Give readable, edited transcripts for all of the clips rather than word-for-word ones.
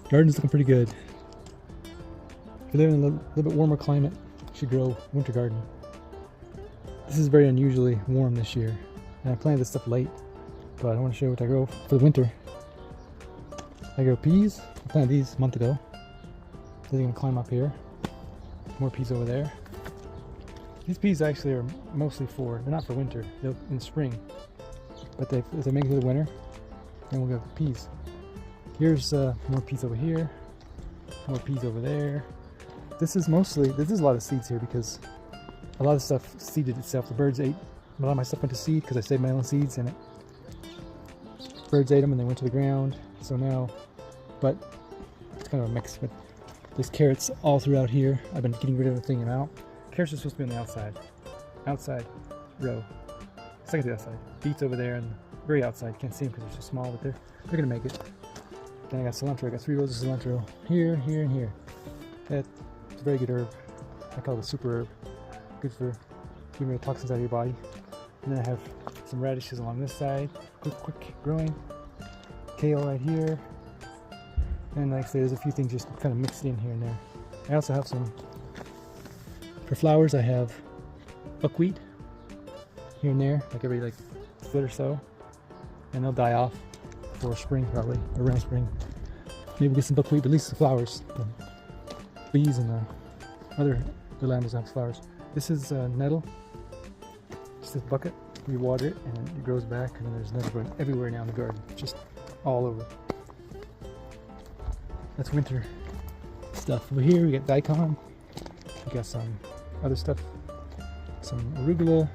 Garden's looking pretty good. If you live in a little bit warmer climate, you should grow winter garden. This is very unusually warm this year, and I planted this stuff late, but I want to show you what I grow for the winter. I grow peas. I planted these a month ago. They're going to climb up here. More peas over there. These peas actually are mostly they're not for winter, they're in spring. But as they make it through the winter, then we'll go peas. Here's more peas over here, more peas over there. This is a lot of seeds here because a lot of stuff seeded itself. The birds ate, a lot of my stuff went to seed because I saved my own seeds in it. Birds ate them and they went to the ground, so now, but it's kind of a mix. But there's carrots all throughout here. I've been getting rid of everything and out. Carrots are supposed to be on the outside row. Second to the outside. Beets over there and very outside. Can't see them because they're so small, but they're gonna make it. Then I got cilantro. I got 3 rows of cilantro here, here, and here. It's a very good herb. I call it a super herb. Good for getting rid of toxins out of your body. And then I have some radishes along this side. Quick growing. Kale right here. And like I say, there's a few things just kind of mixed in here and there. I also have some, for flowers, I have buckwheat here and there, like every foot or so. And they'll die off for spring probably, around spring. Maybe get some buckwheat, but at least the flowers. The bees and the other animals have flowers. This is nettle. Just this bucket. We water it and it grows back, and then there's nettle growing everywhere now in the garden. Just all over. That's winter stuff. Over here we got daikon. We got some other stuff. Some arugula.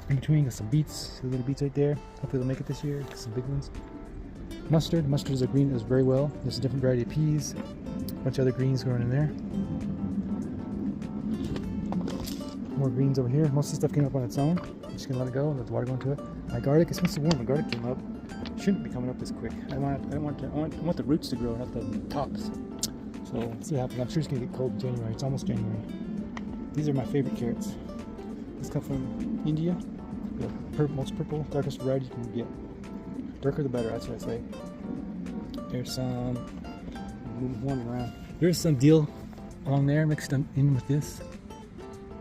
In between, got some beets. The little beets right there. Hopefully they'll make it this year. Got some big ones. Mustard. Mustard is a green that does very well. There's a different variety of peas. A bunch of other greens growing in there. More greens over here. Most of the stuff came up on its own. I'm just gonna let it go and let the water go into it. My garlic is supposed to warm. My garlic came up. Shouldn't be coming up this quick. I want the roots to grow, not the tops. So let's see what happens. I'm sure it's gonna get cold in January. It's almost January. These are my favorite carrots. These come from India. The most purple, darkest variety you can get. Darker the better, that's what I say. There's some warming around. There's some dill along there mixed in with this.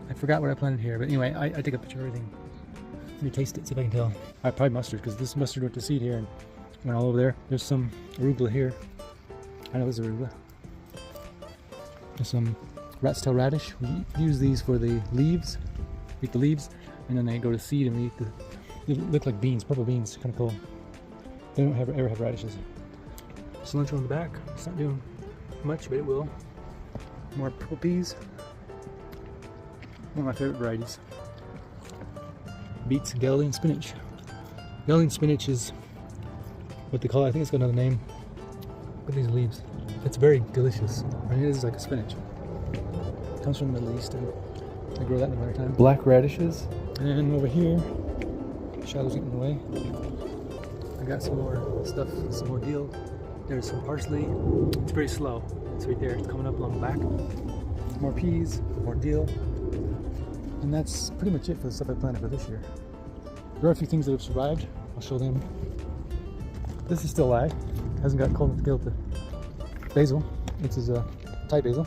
I forgot what I planted here, but anyway, I take a picture of everything. Let me taste it, see if I can tell. I probably mustard, because this mustard went to seed here and went all over there. There's some arugula here. I know there's arugula. There's some rat's tail radish. We use these for the leaves. We eat the leaves, and then they go to seed, and we eat they look like beans, purple beans, kind of cool. They don't ever have radishes. Cilantro in the back. It's not doing much, but it will. More purple peas. One of my favorite varieties. Beets, Galilean spinach. Galilean spinach is what they call it. I think it's got another name. Look at these leaves. It's very delicious. I mean, it is like a spinach. It comes from the Middle East, and I grow that in the winter time. Black radishes. And over here, shadow's getting away. I got some more stuff, some more dill. There's some parsley. It's very slow. It's right there. It's coming up along the back. More peas, more dill. And that's pretty much it for the stuff I planted for this year. There are a few things that have survived. I'll show them. This is still alive. Hasn't got cold enough to kill the basil. This is a Thai basil.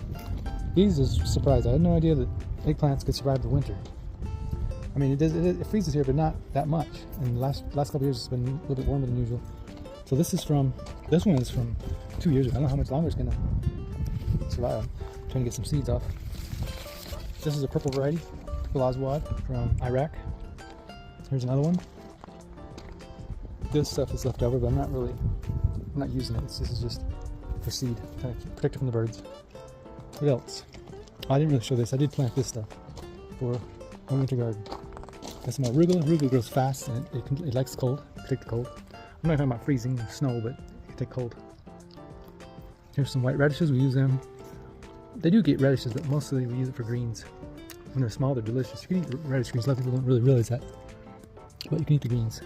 These is a surprise. I had no idea that eggplants could survive the winter. I mean, it freezes here, but not that much. And the last couple of years, it's been a little bit warmer than usual. So this one is from 2 years ago. I don't know how much longer it's gonna survive. I'm trying to get some seeds off. This is a purple variety. Azwad from Iraq. Here's another one. This stuff is left over, but I'm not using it. This is just for seed, kind of protect it from the birds. What else? I didn't really show this. I did plant this stuff for my winter garden. That's my arugula. Arugula grows fast and it likes cold. Protect the cold. I'm not talking about freezing snow, but it can take cold. Here's some white radishes. We use them. They do get radishes, but mostly we use it for greens. When they're small, they're delicious. You can eat radish greens. A lot of people don't really realize that, but you can eat the greens.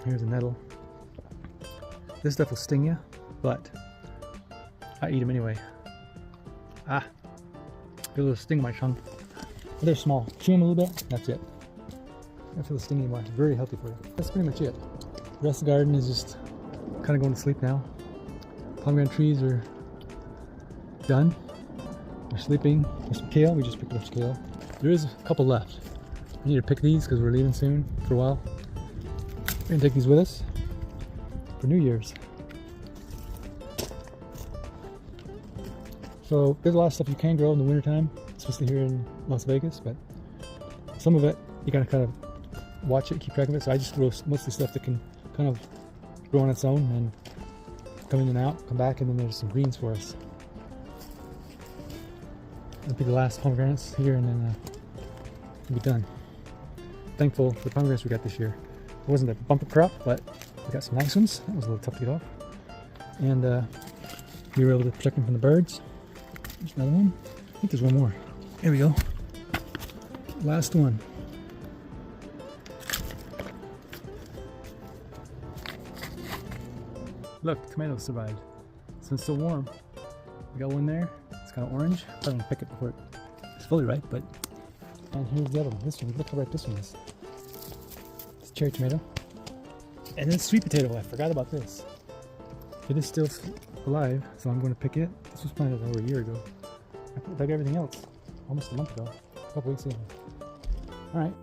Here's a nettle. This stuff will sting you, but I eat them anyway. Get a little sting in my tongue. But they're small. Chew them a little bit. That's it. I feel the sting anymore. It's very healthy for you. That's pretty much it. The rest of the garden is just kind of going to sleep now. pomegranate trees are done. They're sleeping. There's some kale. We just picked up some kale. There is a couple left. We need to pick these because we're leaving soon for a while. We're gonna take these with us for New Year's. So there's a lot of stuff you can grow in the wintertime, especially here in Las Vegas, but some of it you gotta kind of watch it, keep track of it. So I just grow mostly stuff that can kind of grow on its own and come in and out, come back, and then there's some greens for us. I'll pick the last pomegranates here and then we'll be done. Thankful for the pomegranates we got this year. It wasn't a bumper crop, but we got some nice ones. That was a little tough to get off. And we were able to protect them from the birds. There's another one. I think there's one more. There we go. Last one. Look, tomatoes survived. Since it's still warm. We got one there. It's kind of orange. I'm going to pick it before it's fully ripe, but... And here's the other one. This one. Look how ripe this one is. It's cherry tomato. And then sweet potato. I forgot about this. It is still alive, so I'm going to pick it. This was planted over a year ago. I dug everything else almost a month ago. A couple weeks ago. Alright.